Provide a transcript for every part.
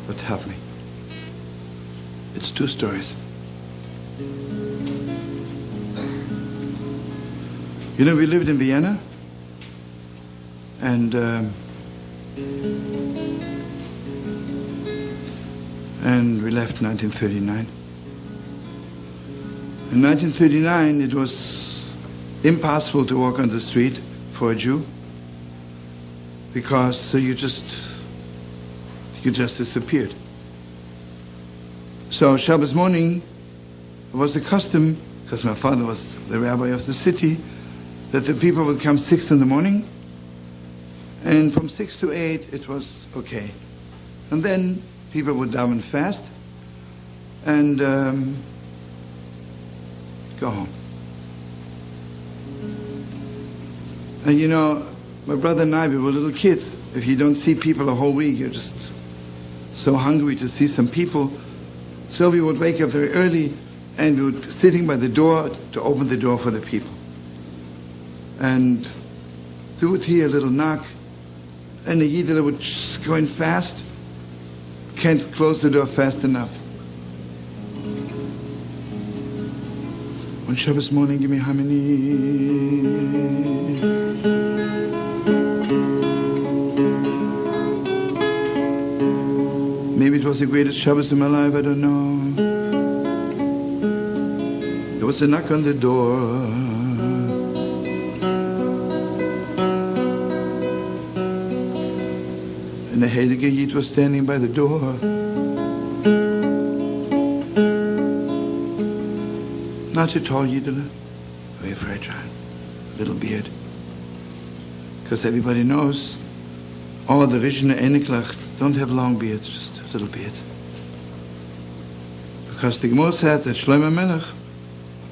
but help me. It's 2 stories. You know, we lived in Vienna, and we left in 1939. In 1939, it was impossible to walk on the street for a Jew, because you just disappeared. So Shabbos morning, it was the custom, because my father was the rabbi of the city, that the people would come 6 in the morning, and from 6 to 8 it was okay. And then people would daven fast and go home. And you know, my brother and I, we were little kids. If you don't see people a whole week, you're just so hungry to see some people. So we would wake up very early, and we would be sitting by the door to open the door for the people. And we would hear a little knock, and the Yiddish would just go in fast, can't close the door fast enough. On Shabbos morning, give me how many? Maybe it was the greatest Shabbos in my life, I don't know. There was a knock on the door. And the Heilige Yid was standing by the door. Not a tall Yidler, very fragile, little beard. Because everybody knows all the Rishner Eniklach don't have long beards, just a little beard. Because the Gemara said that Shlomo Melech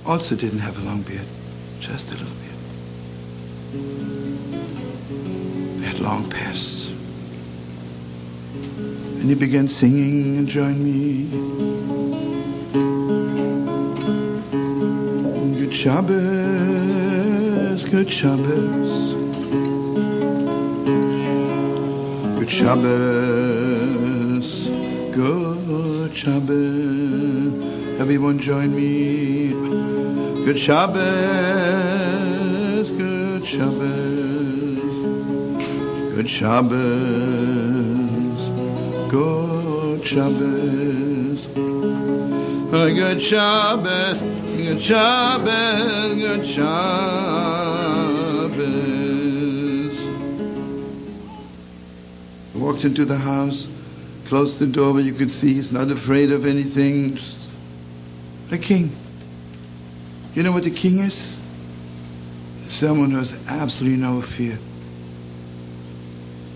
also didn't have a long beard, just a little beard. They had long past. And he began singing and joined me. Good Shabbos, good Shabbos. Good Shabbos, good Shabbos. Everyone join me. Good Shabbos, good Shabbos. Good Shabbos, good Shabbos. Good Shabbos, good Shabbos, good Shabbos. He walked into the house, closed the door, but you could see he's not afraid of anything. Just a king. You know what the king is? Someone who has absolutely no fear.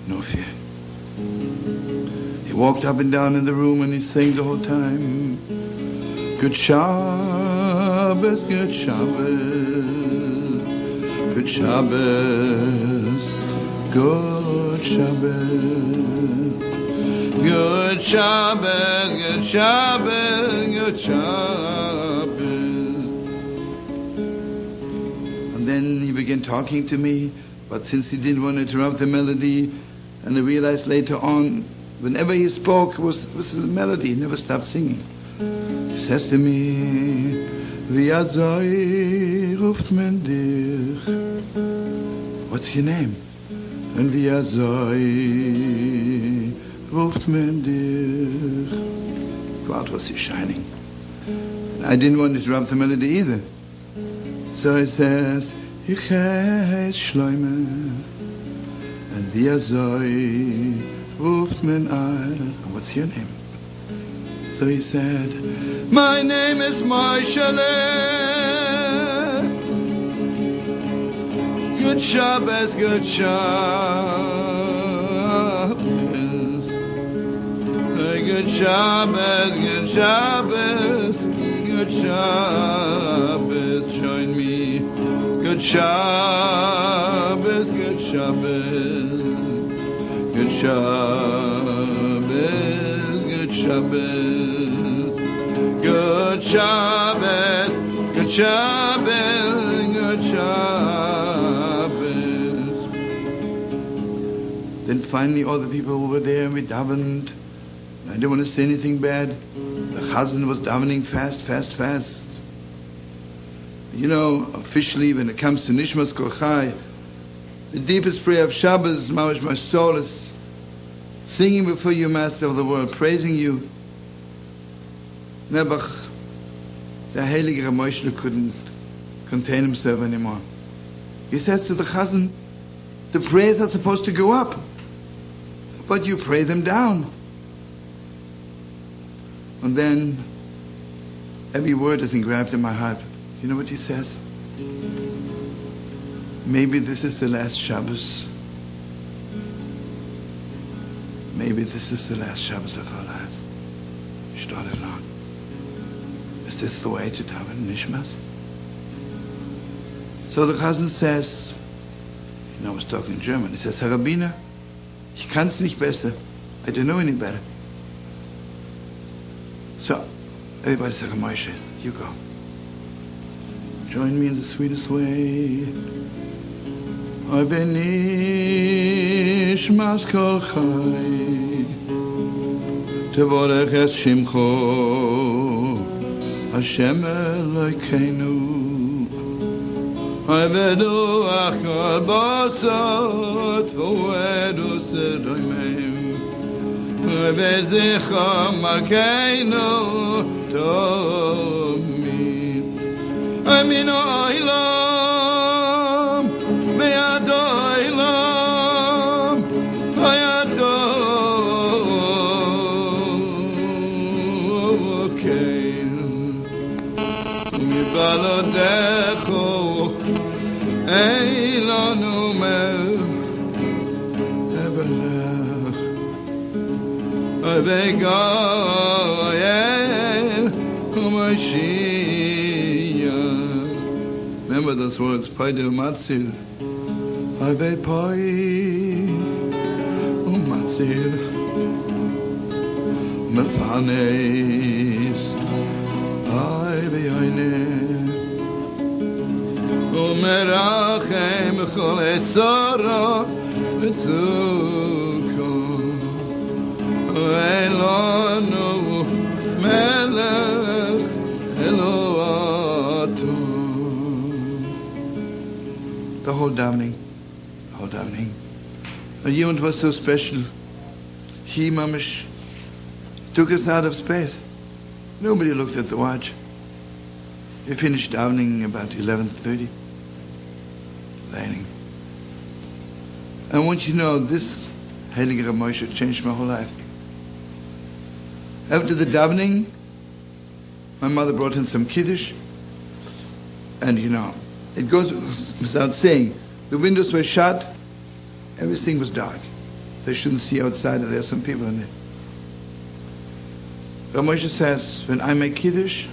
No fear. He walked up and down in the room and he sang the whole time. Good Shabbos, good Shabbos, good Shabbos, good Shabbos, good Shabbos, good Shabbos, good Shabbos. And then he began talking to me, but since he didn't want to interrupt the melody, and I realized later on, whenever he spoke, it was the melody, he never stopped singing. He says to me, Wie azoi ruft men dich? What's your name? And wie azoi ruft men dich? God was he shining. I didn't want to interrupt the melody either. So he says, Ich heiss Shlomo. And wie azoi ruft men ein? What's your name? So he said, my name is Moshele. Good Shabbos, good Shabbos. Good Shabbos, good Shabbos, good Shabbos. Join me. Good Shabbos, good Shabbos, good Shabbos, good Shabbos. Good Shabbos, good Shabbos, good Shabbos. Then finally all the people who were there, we davened. I didn't want to say anything bad. The chazan was davening fast. You know, officially, when it comes to Nishmas Kochai, the deepest prayer of Shabbos, Mamash, my soul is singing before you, Master of the world, praising you. Nebuch, the Heilige Moshele couldn't contain himself anymore. He says to the chazan, the prayers are supposed to go up, but you pray them down. And then every word is engraved in my heart. You know what he says? Maybe this is the last Shabbos. Maybe this is the last Shabbos of our lives. Started long. Is this the way to daven Nishmas? So the chazan says, you know, I was talking in German. He says, Herr Rabbiner, ich kann's nicht besser. I don't know any better. So, everybody says, Moshe, you go. Join me in the sweetest way. I ben nishmas kol chai Tevorech es shimcho Hashem Elokeinu I vedu achal basot Voedu sedoimim I vezicham Malkeinu Tomi Aminu Oilam Be'ad Oilam Hayado Okeinu Mibalodecho Eilonu Mel Eberlech Avegoyel Umashiach. Remember those words, Paidel Matzil. Ave Pai Umatzil Mefanes Ave Yoine Umerachem Chol Esara Vitzuko Elonu Melech Eloatu. The whole davening. And Yevon was so special. He, Mamish, took us out of space. Nobody looked at the watch. We finished davening about 11:30. Raining. I want you to know this Heilige Moshele changed my whole life. After the davening, my mother brought in some kiddush, and you know, it goes without saying, the windows were shut, everything was dark. They shouldn't see outside, and there are some people in there. Rav Moshe says, when I make kiddush,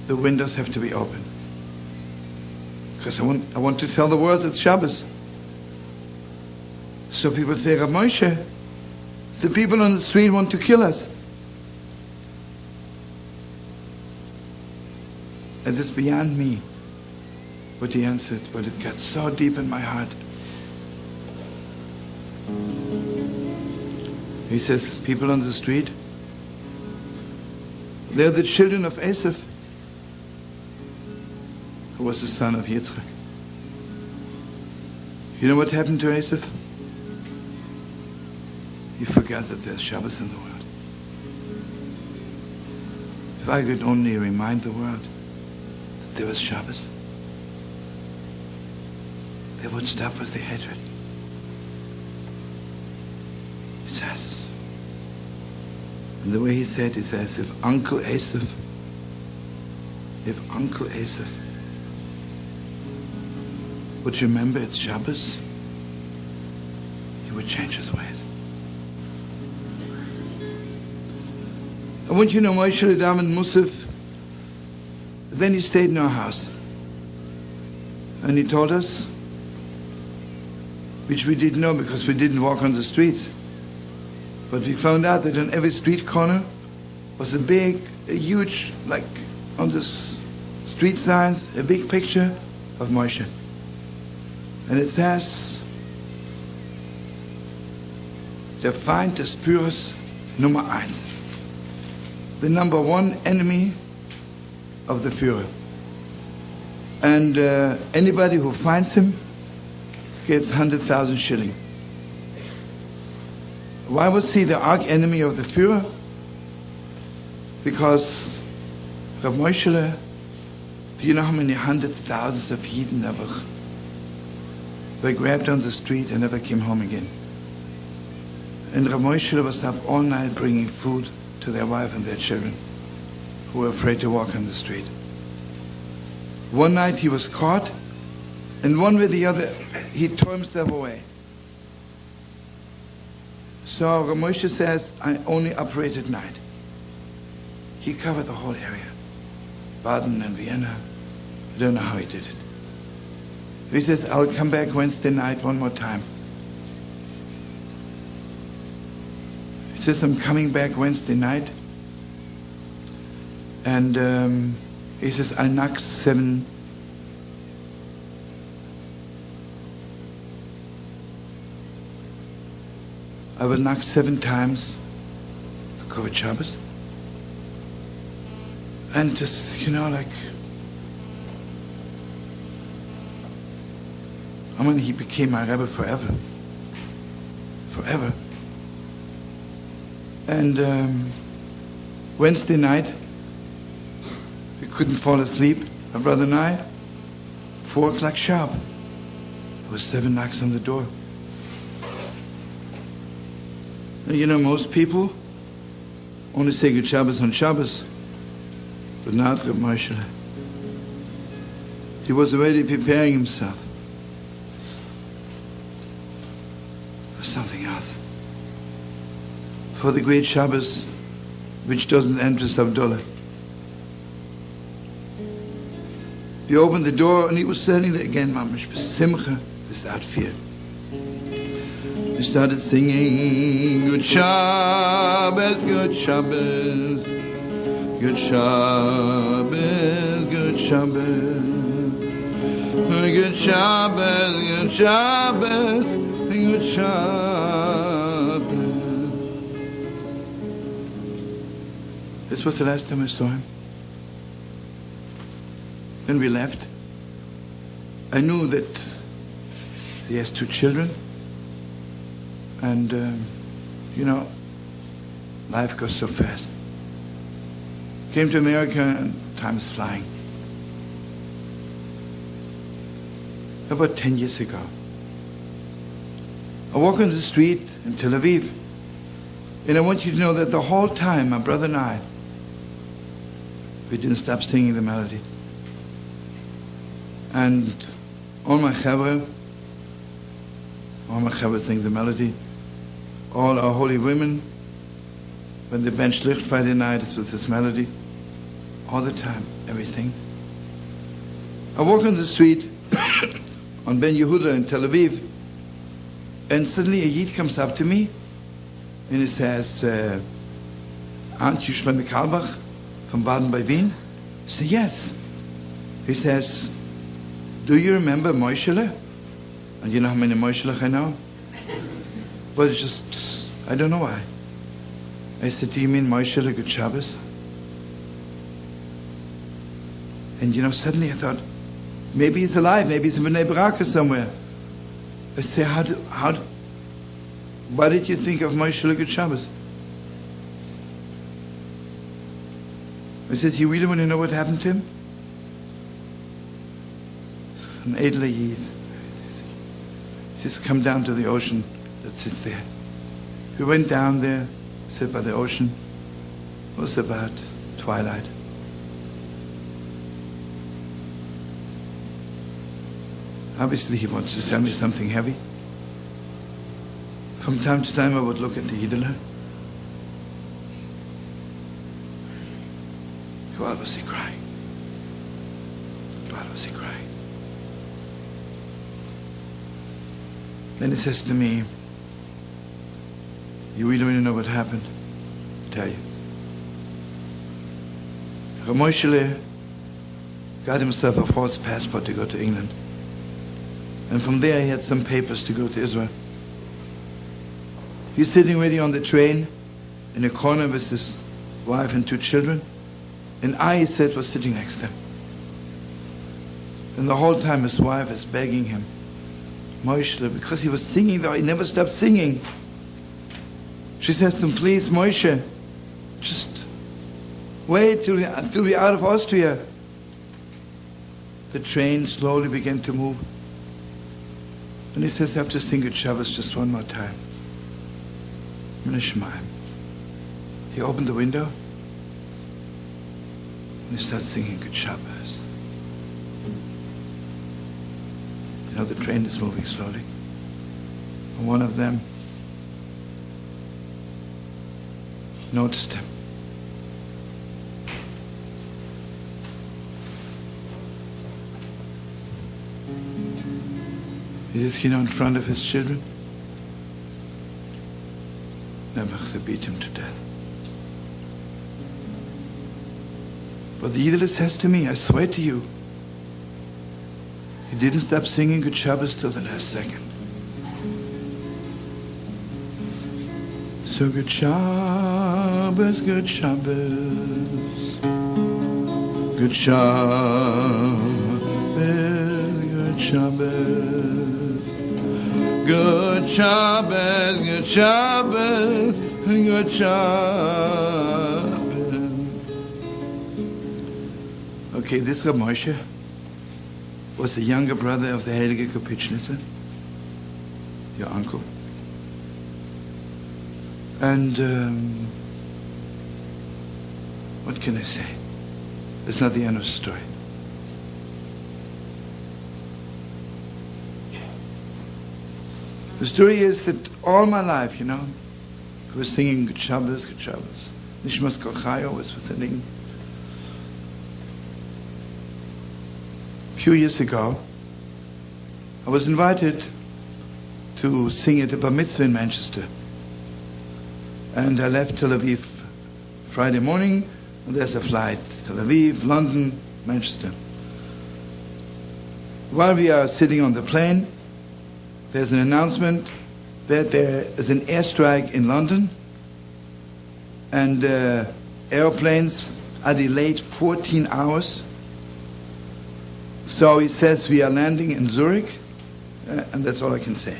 the windows have to be open. Because I want to tell the world it's Shabbos. So people say, Rav Moshe, the people on the street want to kill us. And it's beyond me what he answered, but it got so deep in my heart. He says, people on the street, they're the children of Esav, who was the son of Yitzchak. You know what happened to Esav? He forgot that there's Shabbos in the world. If I could only remind the world that there was Shabbos, they would stop with the hatred. He says, and the way he said, he says, if Uncle Esav would remember it's Shabbos, he would change his ways. I want you to know Moshele davened Musaf. Then he stayed in our house. And he told us, which we didn't know because we didn't walk on the streets. But we found out that on every street corner was a huge, like on the street signs, a big picture of Moshe. And it says, der Feind des Führers Nummer 1. the number one enemy of the Führer. And anybody who finds him gets 100,000 shilling. Why was he the arch enemy of the Führer? Because Rav Moshele, do you know how many hundreds, thousands of Yidden were grabbed on the street and never came home again? And Rav Moshele was up all night bringing food to their wife and their children who were afraid to walk on the street. One night he was caught, and one way or the other, he tore himself away. So Rav Moshe says, I only operate at night. He covered the whole area, Baden and Vienna. I don't know how he did it. He says, I'll come back Wednesday night one more time. He says, I'm coming back Wednesday night. And he says, I knock 7. I will knock 7 times the Kovet Shabbos. And just, like, he became my Rebbe forever. Forever. And Wednesday night, we couldn't fall asleep, my brother and I. 4 o'clock sharp. There was 7 knocks on the door. And most people only say Good Shabbos on Shabbos, but not Rav Moshele. He was already preparing himself for something else. For the great Shabbos, which doesn't interest Abdullah. He opened the door and he was standing there again, mamish, b'simcha, without fear. He started singing, Good Shabbos, Good Shabbos, Good Shabbos, Good Shabbos, Good Shabbos, Good Shabbos, Good Shabbos. This was the last time I saw him. When we left, I knew that he has 2 children. And, life goes so fast. Came to America and time is flying. About 10 years ago, I walk on the street in Tel Aviv, and I want you to know that the whole time, my brother and I, we didn't stop singing the melody. And all my chavre sing the melody. All our holy women, when they bench Licht Friday night, it's with this melody. All the time, everything. I walk on the street on Ben Yehuda in Tel Aviv, and suddenly a Yid comes up to me, and he says, aren't you Shlomo Carlebach from Baden by Wien? I say, yes. He says, do you remember Moshele? And you know how many Moshele I know? But it's just, I don't know why. I said, do you mean Moshele Good Shabbos? And suddenly I thought, maybe he's alive, maybe he's in Bnei Brak somewhere. I say, why did you think of Moshele Good Shabbos? I said, you really want to know what happened to him? An Edler Yid. Just come down to the ocean that sits there. We went down there, sat by the ocean. It was about twilight. Obviously he wanted to tell me something heavy. From time to time I would look at the Yidler. Why was he crying? Why was he crying? Then he says to me, you really want to know what happened? I'll tell you. Rav Moshele got himself a false passport to go to England. And from there he had some papers to go to Israel. He's sitting ready on the train in a corner with his wife and 2 children. And I, he said, was sitting next to him. And the whole time his wife is begging him, Moshele, because he was singing though, he never stopped singing. She says to him, please, Moshe, just wait till we're out of Austria. The train slowly began to move. And he says, I have to sing Good Shabbos just one more time. He opened the window and he started singing Good Shabbos. You know, the train is moving slowly. And one of them noticed him. He just, in front of his children. They beat him to death. But the Yiddish says to me, I swear to you, he didn't stop singing Good Shabbos till the last second. So Good Shabbos, Good Shabbos, Good Shabbos, Good Shabbos. Good Shabbos, Good Shabbos, Good Shabbos. Okay, this Reb Moshe was the younger brother of the Heilige Kapitschnitzer, your uncle. And what can I say? It's not the end of the story. The story is that all my life, I was singing Good Shabbos, Good Shabbos. Nishmas Kochayo was singing. A few years ago, I was invited to sing at a bar mitzvah in Manchester. And I left Tel Aviv Friday morning, and there's a flight, Tel Aviv, London, Manchester. While we are sitting on the plane, there's an announcement that there is an airstrike in London, and airplanes are delayed 14 hours. So he says we are landing in Zurich, and that's all I can say.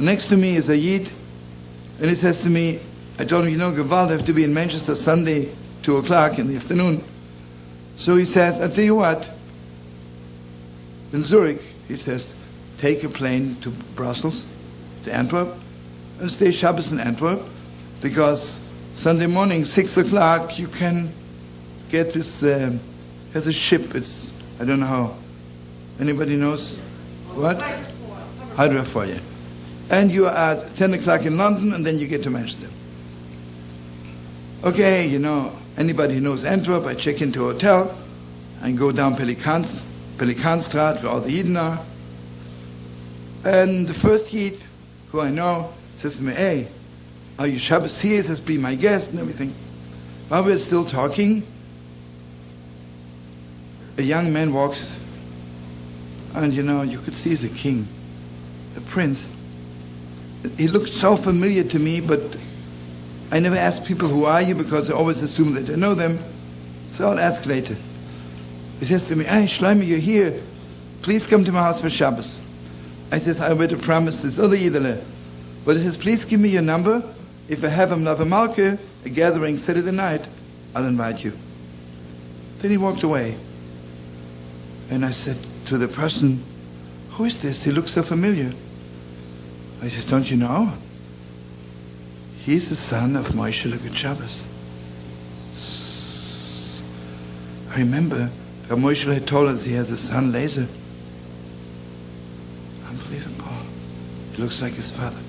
Next to me is a Yid, and he says to me, I told him, Gewalt, I have to be in Manchester Sunday, 2 o'clock in the afternoon. So he says, I'll tell you what, in Zurich, he says, take a plane to Brussels, to Antwerp, and stay Shabbos in Antwerp, because Sunday morning, 6 o'clock, you can get this, has a ship, it's, I don't know how, anybody knows? What? Hydrofoil. And you are at 10 o'clock in London, and then you get to Manchester. Okay, anybody who knows Antwerp, I check into a hotel, and go down Pelikanstraat, where all the Yidden are. And the first Yid, who I know, says to me, hey, are you Shabbos here? He says, be my guest and everything. While we're still talking, a young man walks, and you could see he's a king, a prince. He looked so familiar to me, but I never ask people, who are you? Because I always assume that I know them. So I'll ask later. He says to me, hey, Shlomo, you're here. Please come to my house for Shabbos. I says, I already promised this other Yidele. But he says, please give me your number. If I have a Malke, a gathering Saturday night, I'll invite you. Then he walked away. And I said to the person, who is this? He looks so familiar. I says, don't you know? He's the son of Moshele Good Shabbos. I remember Moshele had told us he has a son, Laser. Unbelievable. He looks like his father.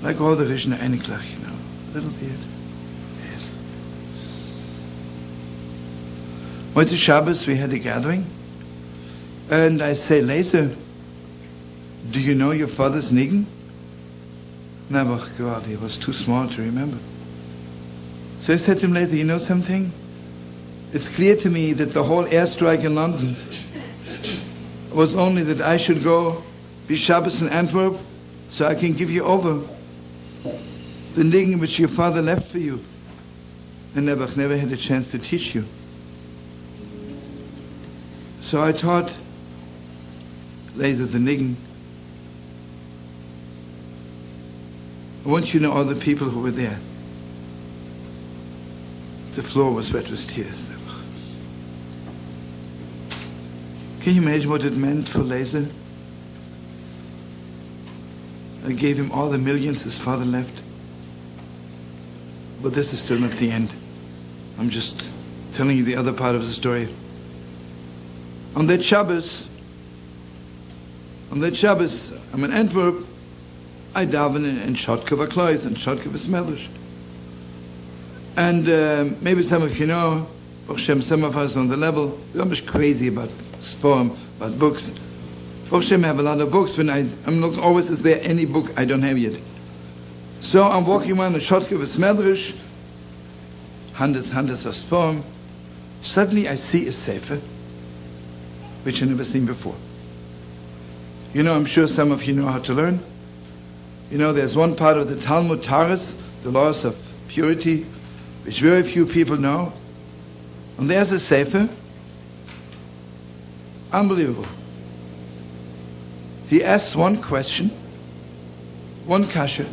Like all the Rishna Eniklach, little beard. Yes. Went to Shabbos, we had a gathering. And I say, Laser, do you know your father's niggin? No, God, he was too small to remember. So I said to him later, you know something? It's clear to me that the whole airstrike in London was only that I should go be Shabbos in Antwerp so I can give you over the niggin which your father left for you, and never had a chance to teach you. So I taught Laser the niggin. I want you to know all the people who were there. The floor was wet with tears. Can you imagine what it meant for Laser? I gave him all the millions his father left. But this is still not the end. I'm just telling you the other part of the story. On that Shabbos, I'm in Antwerp, I daven in Shotke Vaklois and Shotke Vesmelish. And maybe some of you know, some of us on the level, we're almost crazy about Sforim, about books. I have a lot of books, but I'm not always, is there any book I don't have yet? So I'm walking around in Shotke Vesmelish, hundreds of Sforim. Suddenly I see a sefer, which I've never seen before. You know, I'm sure some of you know how to learn. You know, there's one part of the Talmud Taras, the laws of purity, which very few people know. And there's a sefer. Unbelievable. He asks one question, one kasha,